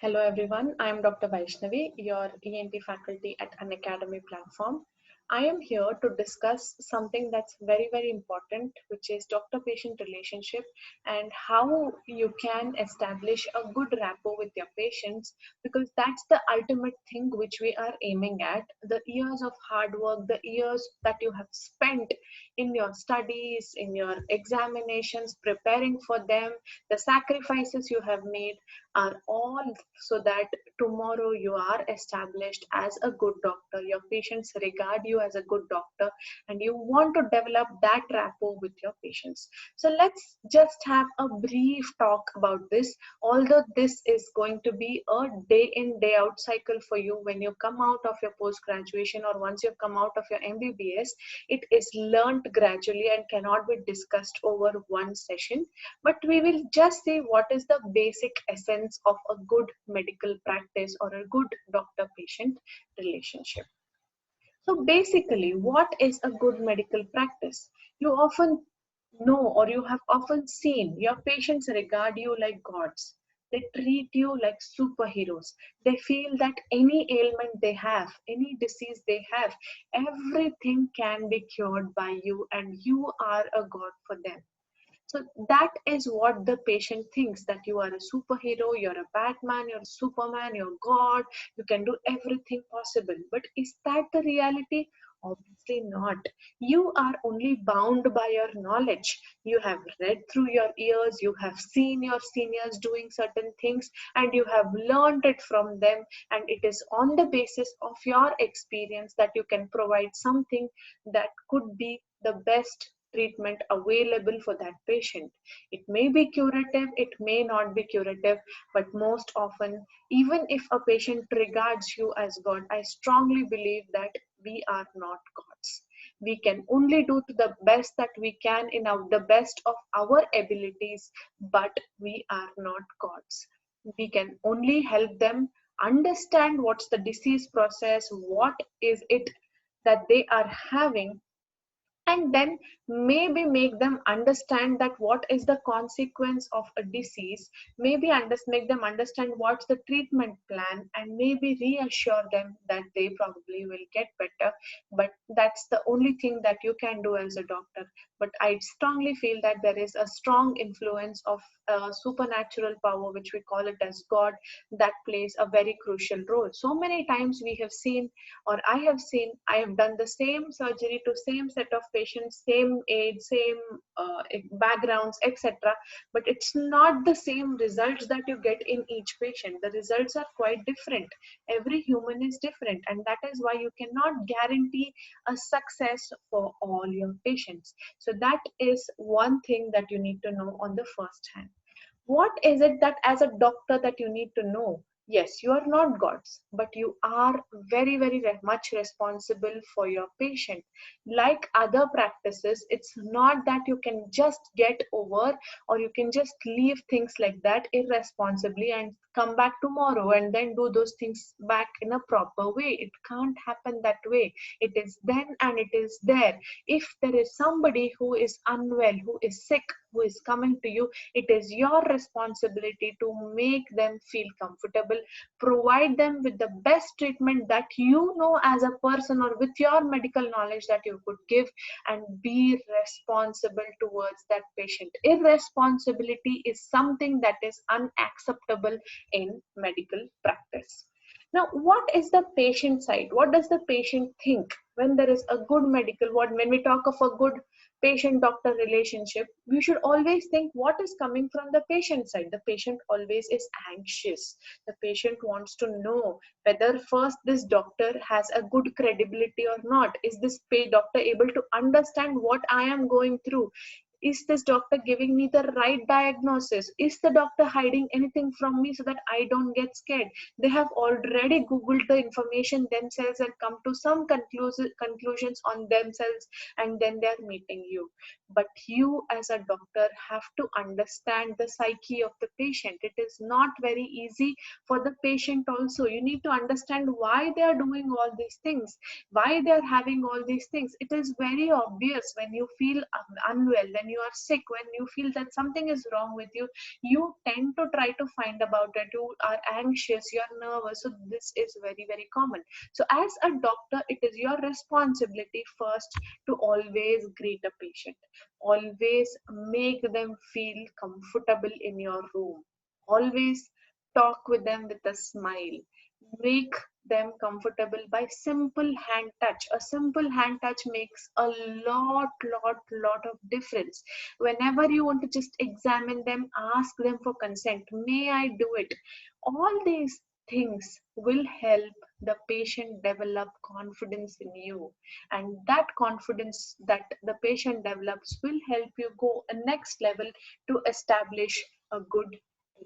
Hello everyone, I am Dr. Vaishnavi, your ENT faculty at Unacademy platform. I am here to discuss something that's very important, which is doctor-patient relationship and how you can establish a good rapport with your patients, because that's the ultimate thing which we are aiming at. The years of hard work, the years that you have spent in your studies, in your examinations, preparing for them, the sacrifices you have made are all so that tomorrow you are established as a good doctor. Your patients regard you as a good doctor and you want to develop that rapport with your patients. So let's just have a brief talk about this. Although this is going to be a day in, day out cycle for you when you come out of your post graduation or once you've come out of your MBBS, it is learnt gradually and cannot be discussed over one session. But we will just see what is the basic essence of a good medical practice or a good doctor-patient relationship. So basically, what is a good medical practice? You often know or you have often seen your patients regard you like gods. They treat you like superheroes. They feel that any ailment they have, any disease they have, everything can be cured by you and you are a god for them. So that is what the patient thinks, that you are a superhero, you're a Batman, you're a Superman, you're God, you can do everything possible. But is that the reality? Obviously not. You are only bound by your knowledge. You have read through your ears, you have seen your seniors doing certain things, and you have learned it from them. And it is on the basis of your experience that you can provide something that could be the best treatment available for that patient. It may be curative, it may not be curative, but most often, even if a patient regards you as God, I strongly believe that we are not gods. We can only do to the best that we can in the best of our abilities, but we are not gods. We can only help them understand what's the disease process, what is it that they are having, and then maybe make them understand that what is the consequence of a disease, maybe make them understand what's the treatment plan, and maybe reassure them that they probably will get better. But that's the only thing that you can do as a doctor. But I strongly feel that there is a strong influence of supernatural power, which we call it as God, that plays a very crucial role. So many times we have seen, or I have done the same surgery to same set of patients, same age, same backgrounds, etc. But it's not the same results that you get in each patient. The results are quite different. Every human is different, and that is why you cannot guarantee a success for all your patients. So that is one thing that you need to know on the first hand. What is it that as a doctor that you need to know? Yes, you are not gods, but you are very much responsible for your patient. Like other practices, it's not that you can just get over or you can just leave things like that irresponsibly and come back tomorrow and then do those things back in a proper way. It can't happen that way. It is then and it is there. If there is somebody who is unwell, who is sick, who is coming to you, it is your responsibility to make them feel comfortable, provide them with the best treatment that you know as a person or with your medical knowledge that you could give, and be responsible towards that patient. Irresponsibility is something that is unacceptable in medical practice. Now, what is the patient side? What does the patient think when there is a good medical, when we talk of a good patient doctor relationship, we should always think what is coming from the patient side. The patient always is anxious. The patient wants to know whether first this doctor has a good credibility or not. Is this doctor able to understand what I am going through? Is this doctor giving me the right diagnosis? Is the doctor hiding anything from me so that I don't get scared? They have already Googled the information themselves and come to some conclusions on themselves, and then they're meeting you. But you as a doctor have to understand the psyche of the patient. It is not very easy for the patient also. You need to understand why they are doing all these things, why they are having all these things. It is very obvious when you feel unwell, when you are sick, when you feel that something is wrong with you, you tend to try to find about it. You are anxious, you are nervous. So this is very, very common. So as a doctor, it is your responsibility first to always greet a patient. Always make them feel comfortable in your room. Always talk with them with a smile. Make them comfortable by simple hand touch. A simple hand touch makes a lot of difference. Whenever you want to just examine them, ask them for consent. May I do it? All these things will help the patient develop confidence in you, and that confidence that the patient develops will help you go a next level to establish a good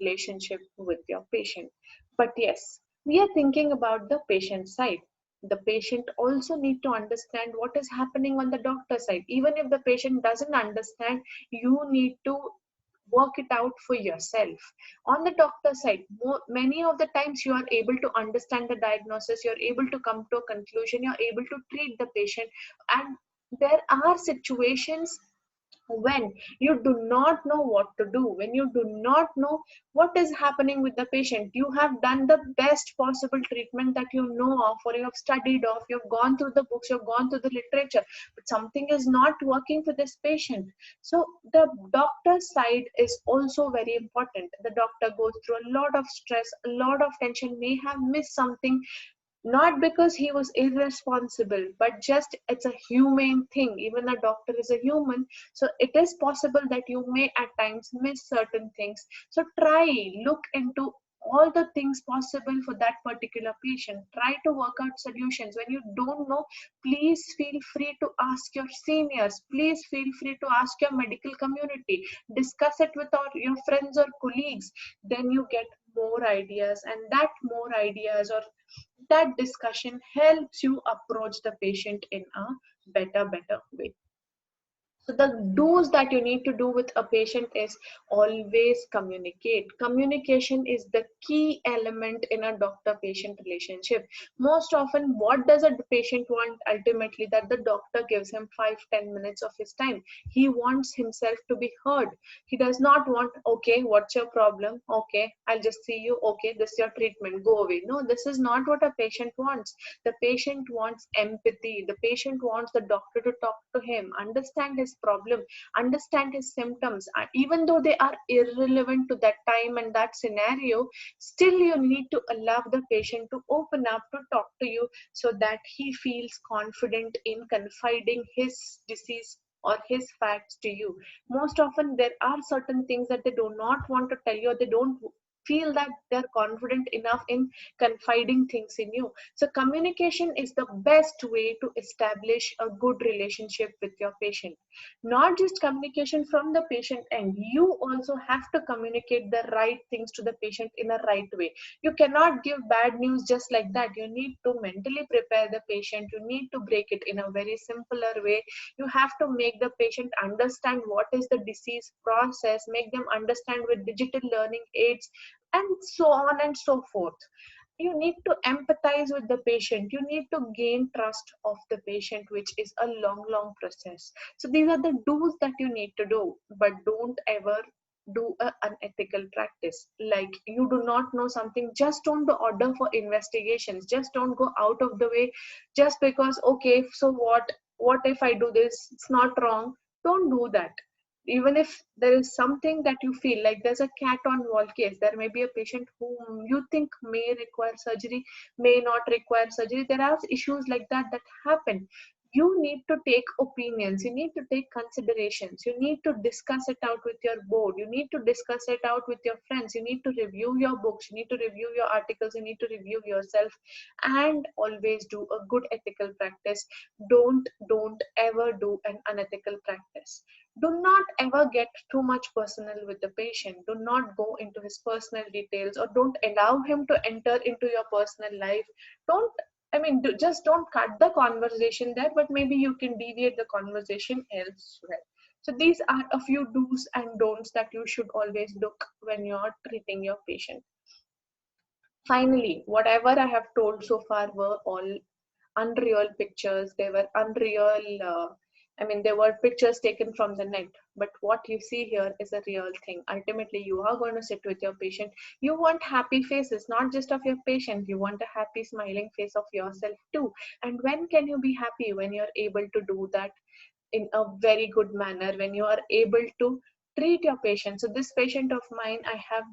relationship with your patient. But yes, we are thinking about the patient side. The patient also need to understand what is happening on the doctor side. Even if the patient doesn't understand, you need to work it out for yourself. On the doctor side, many of the times you are able to understand the diagnosis, you're able to come to a conclusion, you're able to treat the patient. And there are situations when you do not know what to do, when you do not know what is happening with the patient. You have done the best possible treatment that you know of, or you have studied of, you've gone through the books, you've gone through the literature, but something is not working for this patient. So the doctor's side is also very important. The doctor goes through a lot of stress, a lot of tension, may have missed something, not because he was irresponsible, but just it's a humane thing. Even a doctor is a human, so it is possible that you may at times miss certain things. So try, look into all the things possible for that particular patient. Try to work out solutions. When you don't know, please feel free to ask your seniors, please feel free to ask your medical community, discuss it with your friends or colleagues. Then you get more ideas, and that more ideas or that discussion helps you approach the patient in a better way. So the do's that you need to do with a patient is always communicate. Communication is the key element in a doctor-patient relationship. Most often, what does a patient want ultimately? That the doctor gives him 5-10 minutes of his time. He wants himself to be heard. He does not want, okay, what's your problem? Okay, I'll just see you. Okay, this is your treatment. Go away. No, this is not what a patient wants. The patient wants empathy. The patient wants the doctor to talk to him, understand his problem, understand his symptoms. Even though they are irrelevant to that time and that scenario, still you need to allow the patient to open up, to talk to you, so that he feels confident in confiding his disease or his facts to you. Most often there are certain things that they do not want to tell you, or they don't feel that they're confident enough in confiding things in you. So communication is the best way to establish a good relationship with your patient. Not just communication from the patient end, you also have to communicate the right things to the patient in a right way. You cannot give bad news just like that. You need to mentally prepare the patient. You need to break it in a very simpler way. You have to make the patient understand what is the disease process, make them understand with digital learning aids, and so on and so forth. You need to empathize with the patient. You need to gain trust of the patient, which is a long process. So these are the do's that you need to do. But don't ever do an unethical practice. Like, you do not know something, just don't order for investigations. Just don't go out of the way just because, okay, so what if I do this, it's not wrong. Don't do that. Even if there is something that you feel like, there's a cat on wall case, there may be a patient whom you think may require surgery, may not require surgery. There are issues like that that happen. You need to take opinions, you need to take considerations, you need to discuss it out with your board, you need to discuss it out with your friends, you need to review your books, you need to review your articles, you need to review yourself, and always do a good ethical practice. Don't ever do an unethical practice. Do not ever get too much personal with the patient. Do not go into his personal details, or don't allow him to enter into your personal life. Don't, just don't cut the conversation there, but maybe you can deviate the conversation elsewhere. So these are a few do's and don'ts that you should always look when you're treating your patient. Finally, whatever I have told so far were all unreal pictures. They were unreal I mean, there were pictures taken from the net, but what you see here is a real thing. Ultimately, you are going to sit with your patient. You want happy faces, not just of your patient. You want a happy, smiling face of yourself too. And when can you be happy? When you're able to do that in a very good manner, when you are able to treat your patient. So this patient of mine, I have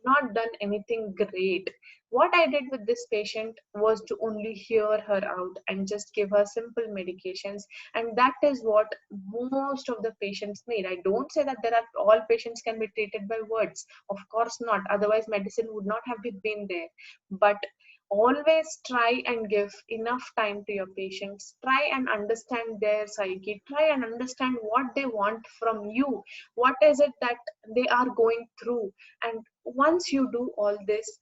not done anything great. What I did with this patient was to only hear her out and just give her simple medications. And that is what most of the patients need. I don't say that there are all patients can be treated by words. Of course not. Otherwise, medicine would not have been there. But always try and give enough time to your patients. Try and understand their psyche. Try and understand what they want from you. What is it that they are going through? And once you do all this,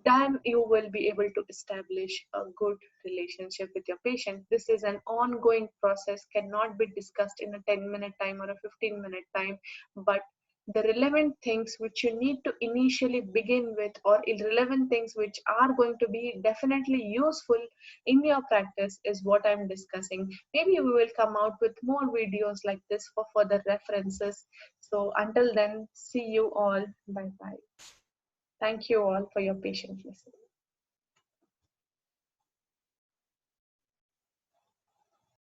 then you will be able to establish a good relationship with your patient. This is an ongoing process, cannot be discussed in a 10-minute time or a 15-minute time, but the relevant things which you need to initially begin with, or irrelevant things which are going to be definitely useful in your practice, is what I'm discussing. Maybe we will come out with more videos like this for further references. So until then, see you all. Bye bye. Thank you all for your patient listening.